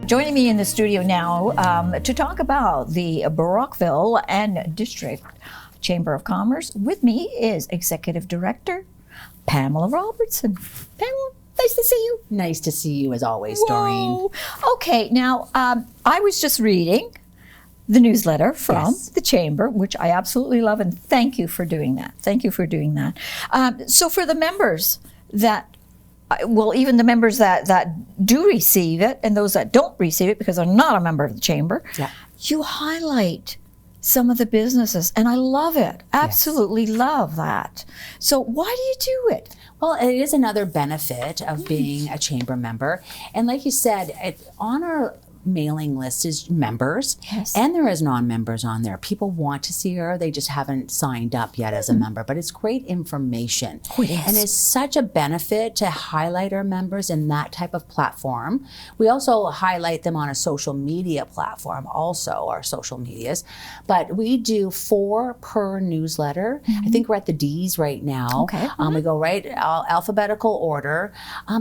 Joining me in the studio now to talk about the Brockville and District Chamber of Commerce with me is Executive Director Pamela Robertson. Pamela, nice to see you. Nice to see you as always, Whoa. Doreen. Okay, now I was just reading the newsletter from the Chamber, which I absolutely love, and thank you for doing that. Thank you for doing that. So for the members that, well, even the members that do receive it and those that don't receive it because they're not a member of the Chamber, you highlight some of the businesses, and I love it. Absolutely love that. So why do you do it? Well, it is another benefit of being a Chamber member. And like you said, on our mailing list is members, and there is non-members on there. People want to see her, they just haven't signed up yet as a member, but it's great information. It is. And it's such a benefit to highlight our members in that type of platform. We also highlight them on a social media platform, also our social medias, but we do 4 per newsletter. I think we're at the D's right now. We go right alphabetical order,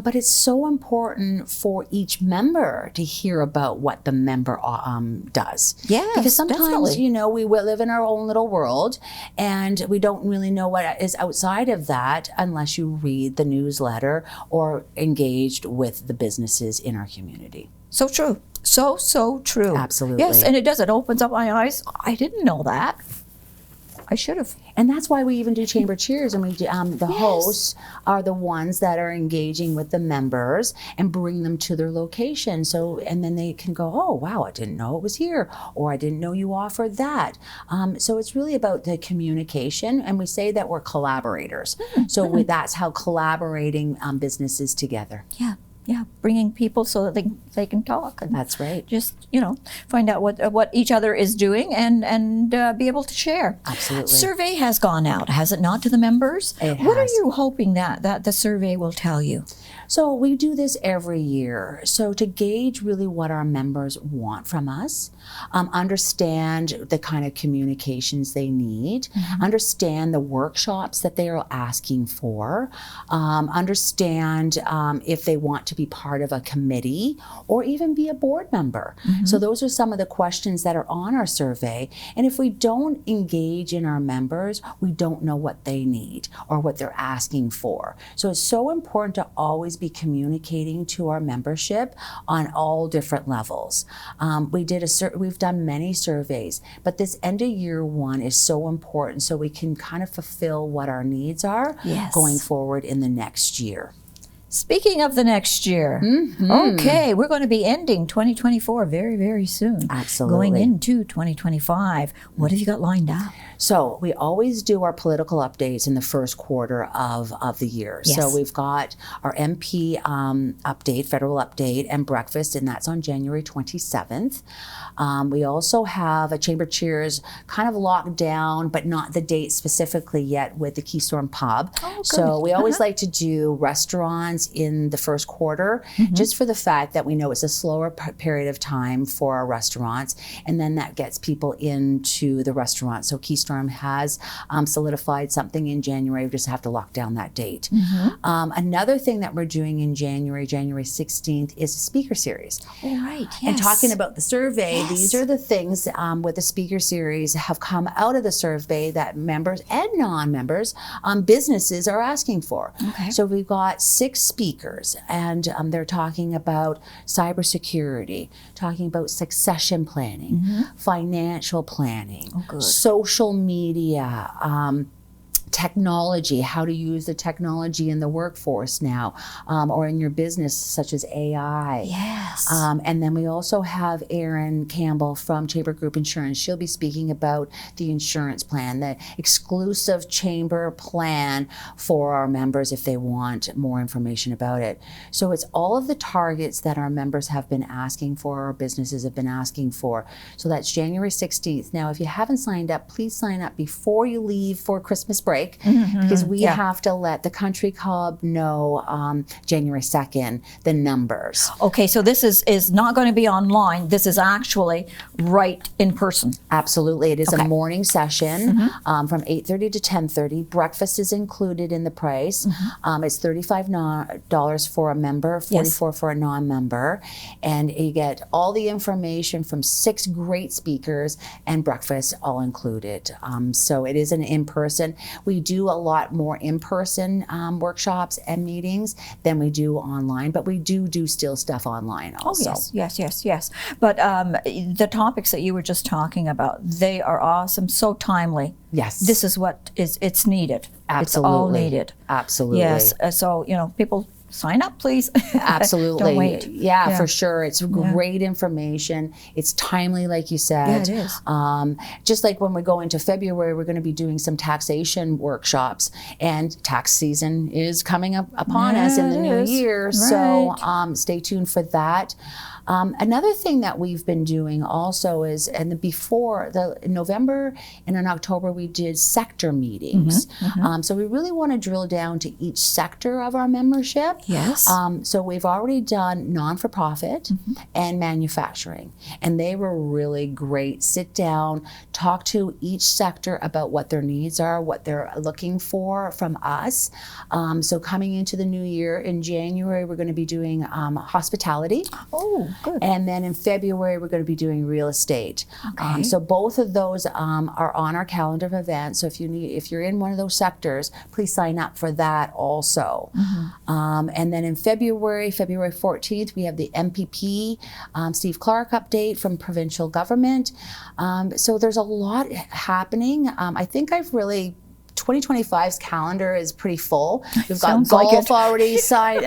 but it's so important for each member to hear about what the member does. Yes, because sometimes, definitely. you know, we live in our own little world and we don't really know what is outside of that unless you read the newsletter or engaged with the businesses in our community. So true. So true. Absolutely. Yes, and it does. It opens up my eyes. I didn't know that. I should have. And that's why we even do Chamber Cheers, and we do, the hosts are the ones that are engaging with the members and bring them to their location. So, and then they can go, oh, wow, I didn't know it was here, or I didn't know you offered that. So it's really about the communication, and we say that we're collaborators. So that's how collaborating businesses together. Yeah, bringing people so that they can talk. And that's right. Just, you know, find out what each other is doing and be able to share. Absolutely. Survey has gone out, has it not, to the members? It has. What are you hoping that the survey will tell you? So we do this every year. So to gauge really what our members want from us, understand the kind of communications they need, understand the workshops that they are asking for, understand if they want to be part of a committee or even be a board member. So those are some of the questions that are on our survey. And if we don't engage in our members, we don't know what they need or what they're asking for. So it's so important to always be communicating to our membership on all different levels. We've done many surveys, but this end of year one is so important so we can kind of fulfill what our needs are going forward in the next year. Speaking of the next year, okay, we're going to be ending 2024 very, very soon. Absolutely. Going into 2025. What have you got lined up? So we always do our political updates in the first quarter of the year. So we've got our MP update, federal update, and breakfast, and that's on January 27th. We also have a Chamber Cheers kind of locked down, but not the date specifically yet, with the Keystone Pub. So we always like to do restaurants in the first quarter, just for the fact that we know it's a slower period of time for our restaurants, and then that gets people into the restaurant. So Keystone has solidified something in January. We just have to lock down that date. Another thing that we're doing in January 16th, is a speaker series. All right, And talking about the survey, these are the things with the speaker series have come out of the survey that members and non-members, businesses are asking for. So we've got 6 speakers, and they're talking about cybersecurity, talking about succession planning, financial planning, social media, technology, how to use the technology in the workforce now, or in your business, such as AI. And then we also have Erin Campbell from Chamber Group Insurance. She'll be speaking about the insurance plan, the exclusive Chamber plan for our members if they want more information about it. So it's all of the targets that our members have been asking for, our businesses have been asking for. So that's January 16th. Now, if you haven't signed up, please sign up before you leave for Christmas break. strike because we have to let the country club know January 2nd, the numbers. Okay, so this is not going to be online. This is actually right in person. Absolutely. It is a morning session from 8:30 to 10:30. Breakfast is included in the price. It's $35 for a member, $44 for a non-member. And you get all the information from 6 great speakers and breakfast all included. So it is an in-person. We do a lot more in-person workshops and meetings than we do online, but we do still stuff online also. Oh, yes. But the topics that you were just talking about, they are awesome, so timely. Yes. This is what it's needed. Absolutely. It's all needed. Absolutely. Yes. So, people sign up, please. Absolutely. Don't wait. Yeah, for sure. It's great information. It's timely, like you said. Yeah, it is. Just like when we go into February, we're going to be doing some taxation workshops, and tax season is coming up upon us in the new year. Right. So stay tuned for that. Another thing that we've been doing also is, in November and in October, we did sector meetings. So we really want to drill down to each sector of our membership. Yes. So we've already done non-for-profit and manufacturing, and they were really great. Sit down, talk to each sector about what their needs are, what they're looking for from us. So coming into the new year in January, we're going to be doing hospitality. Oh, good. And then in February, we're going to be doing real estate. Okay. So both of those are on our calendar of events. So if you're in one of those sectors, please sign up for that also. And then in February 14th, we have the MPP Steve Clark update from provincial government. So there's a lot happening. I think 2025's calendar is pretty full. We've got Sounds like golf it. already signed,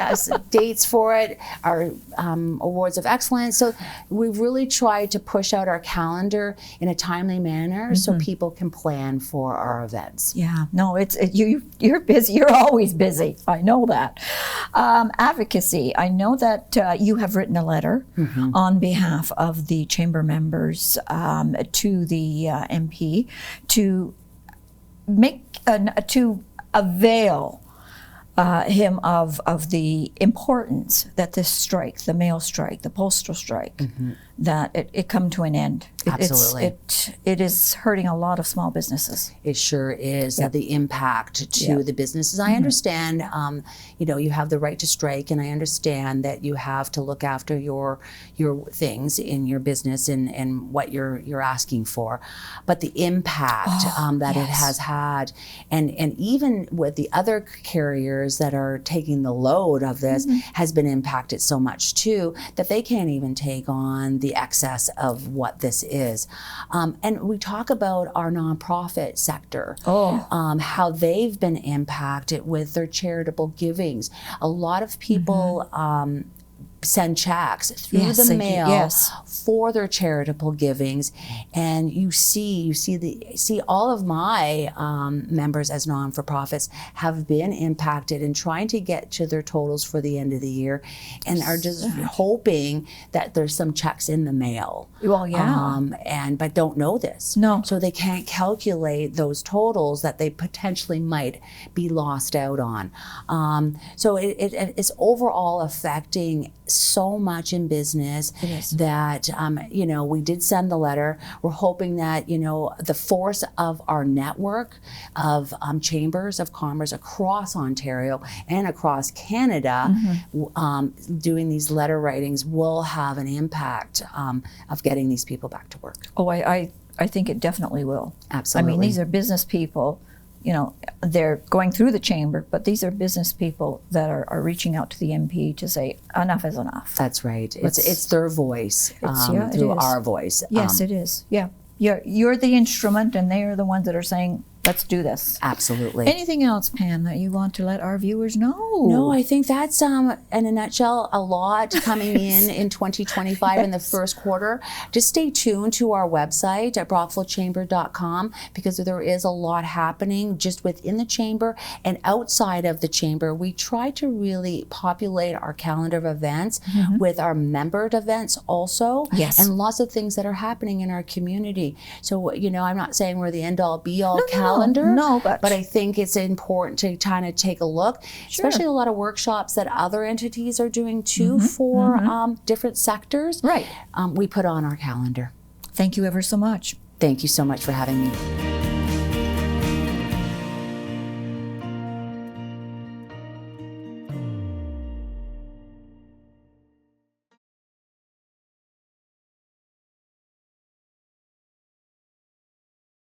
dates for it, our awards of excellence. So we've really tried to push out our calendar in a timely manner so people can plan for our events. Yeah, no, you're busy. You're always busy. I know that. Advocacy. I know that you have written a letter on behalf of the chamber members to the MP to to avail him of the importance that this strike, the mail strike, the postal strike, that it come to an end. Absolutely. It is hurting a lot of small businesses. It sure is. The impact to the businesses. I understand, you have the right to strike, and I understand that you have to look after your things in your business and what you're asking for. But the impact that it has had, and even with the other carriers that are taking the load of this, has been impacted so much too that they can't even take on the excess of what this is. And we talk about our nonprofit sector, how they've been impacted with their charitable givings. A lot of people send checks through the mail for their charitable givings, and you see all of my members as non-for-profits have been impacted in trying to get to their totals for the end of the year, and are just hoping that there's some checks in the mail. Well, yeah. But don't know this. No. So they can't calculate those totals that they potentially might be lost out on. So it's overall affecting so much in business that, we did send the letter. We're hoping that, the force of our network of chambers of commerce across Ontario and across Canada, doing these letter writings will have an impact of getting these people back to work. Oh, I think it definitely will. Absolutely. I mean, these are business people. They're going through the chamber, but these are business people that are reaching out to the MP to say enough is enough. That's right. It's their voice through our voice. Yes, it is. Yeah, you're the instrument, and they are the ones that are saying, let's do this. Absolutely. Anything else, Pam, that you want to let our viewers know? No, I think that's, in a nutshell, a lot coming in 2025 in the first quarter. Just stay tuned to our website at brockvillechamber.com, because there is a lot happening just within the chamber and outside of the chamber. We try to really populate our calendar of events with our membered events also. Yes. And lots of things that are happening in our community. So, I'm not saying we're the end-all, be-all calendar. calendar. No, but I think it's important to kind of take a look, especially a lot of workshops that other entities are doing too for different sectors. Right. We put on our calendar. Thank you ever so much. Thank you so much for having me.